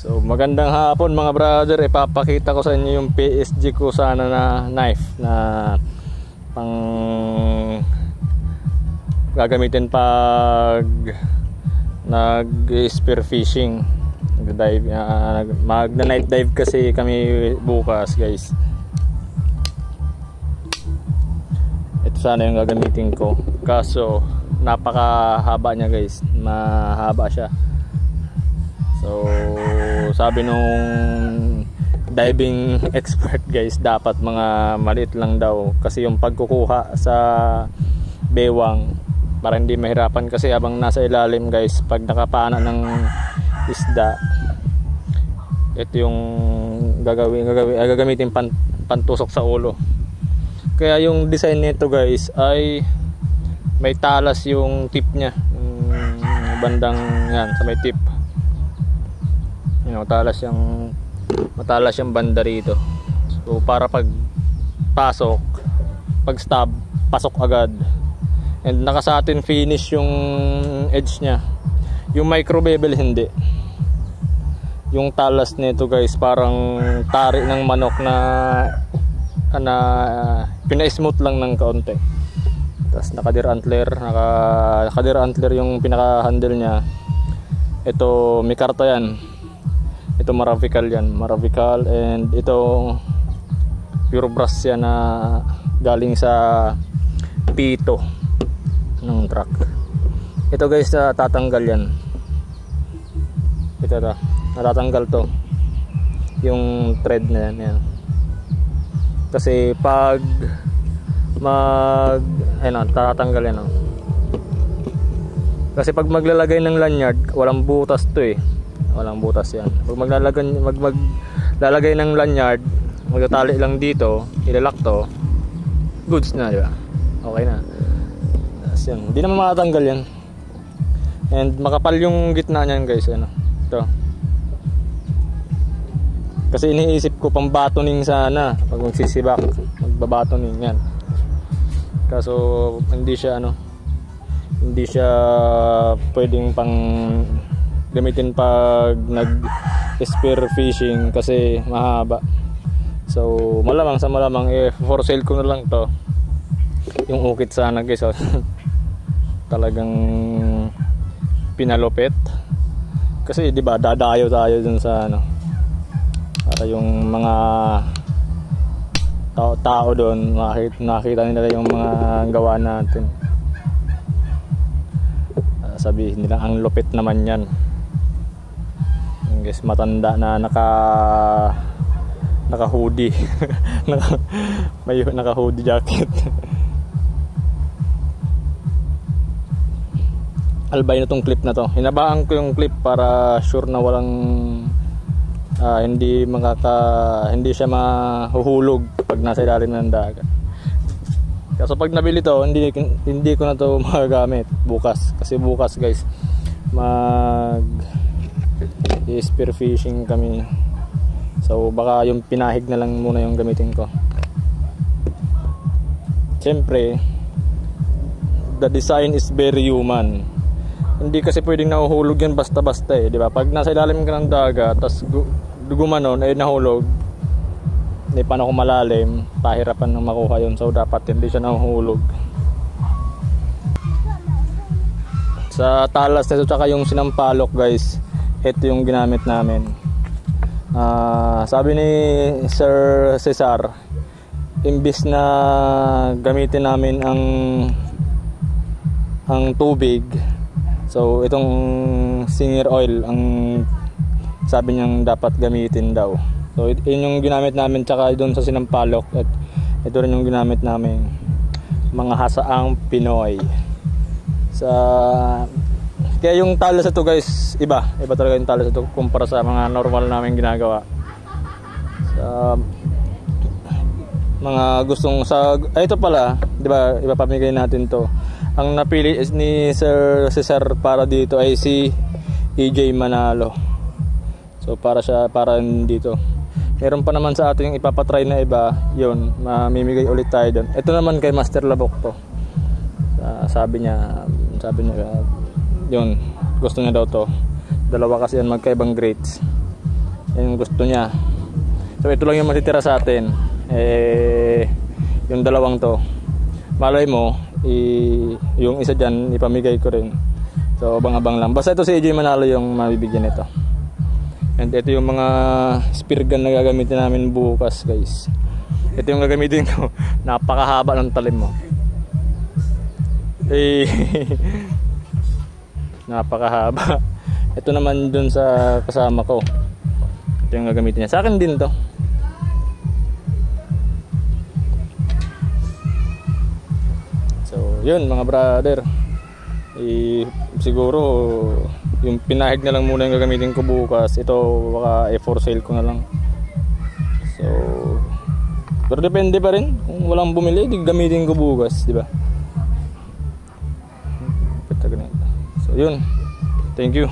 So magandang hapon mga brother, ipapakita ko sa inyo yung PSG ko sana na knife na pang gagamitin pag nag-spear fishing, nag-dive, mag-night dive kasi kami bukas guys. Ito sana yung gagamitin ko, kaso napakahaba niya guys, mahaba siya. So sabi nung diving expert guys, dapat mga maliit lang daw kasi yung pagkukuha sa bewang para hindi mahirapan, kasi habang nasa ilalim guys, pag nakapana ng isda, ito yung gagamitin pantusok sa ulo. Kaya yung design nito guys ay may talas yung tip nya, yung bandang yan sa may tip. Matalas yung banda rito. So para pag pasok, pag stab, pasok agad. And naka-satin finish yung edge nya. Yung micro bevel hindi. Yung talas nito guys parang tari ng manok na pina-smooth lang ng kaunti. Tapos naka-deer antler yung pinaka-handle nya. Ito may karta yan. Ito Maravical yan, Maravical, and ito pure brass yan na galing sa pito ng truck. Ito guys, tatanggal yan. Ito natatanggal to yung thread na yan. Kasi pag tatanggal yan. Kasi pag maglalagay ng lanyard, walang butas to eh. Walang butas yan. Pag maglalagay ng lanyard, magtatali lang dito, ilalak to, goods na, di ba? Okay na. Tapos yan, hindi naman makatanggal yan. And makapal yung gitna niyan guys, ito. Kasi iniisip ko pang batoning sana pag magsisibak, magbabatoning yan. Kaso hindi siya pwedeng pang gamitin pag nag-spear fishing kasi mahaba. So malamang for sale ko na lang to. Yung ukit sana guys, talagang pinalupit. Kasi di ba dadayo tayo dun sa para yung mga tao doon nakita nila yung mga gawa natin. Sabihin nila ang lupit naman yan. Guys, matanda na naka hoodie. naka hoodie jacket. Albay na tong clip na to. Hinabaan ko yung clip para sure na walang hindi siya mahuhulog pag nasa ilalim ng dagat. Kaso pag nabili to, hindi ko na to magagamit bukas. Kasi bukas guys, spear fishing kami. So baka yung pinahig na lang muna yung gamitin ko. Siyempre, the design is very human. Hindi kasi pwedeng nahuhulog yan basta-basta di ba? Pag nasa ilalim ka ng dagat, tas gumanon ay nahulog, hindi pa kung malalim, pahirapan ng makuha yun. So dapat hindi siya nahuhulog. Sa talas nito tsaka yung sinampalok guys, ito yung ginamit namin. Sabi ni Sir Cesar, imbis na gamitin namin ang tubig, so itong singer oil ang sabi niyang dapat gamitin daw. So yun yung ginamit namin, tsaka doon sa sinampalok, at ito rin yung ginamit namin, mga hasaang Pinoy. Kaya yung talas ito guys, iba talaga yung talas ito kumpara sa mga normal namin ginagawa. Sa mga gustong ito pala, di ba, iba pamigay natin to. Ang napili is ni Sir Cesar para dito ay si EJ Manalo. So para dito. Meron pa naman sa atin yung ipapatry na iba, yun, mamimigay ulit tayo doon. Ito naman kay Master Labok to. Sabi niya yun, gusto niya daw to. Dalawa kasi yan, magkaibang grades. yung gusto niya. So ito lang yung matitira sa atin. Yung dalawang to, malay mo yung isa dyan ipamigay ko rin. So abang-abang lang. Basta ito si AJ Manalo yung mabibigyan nito. And ito yung mga spear gun na gagamitin namin bukas, guys. Ito yung gagamitin ko. Napakahaba ng talim mo. Napakahaba. Ito naman dun sa kasama ko. Ito yung gagamitin niya. Sa akin din to. So yun mga brother, siguro yung pinahig na lang muna yung gagamitin ko bukas. Ito baka for sale ko na lang. So pero depende pa rin kung walang bumili, di gamitin ko bukas, di ba? So yun, thank you.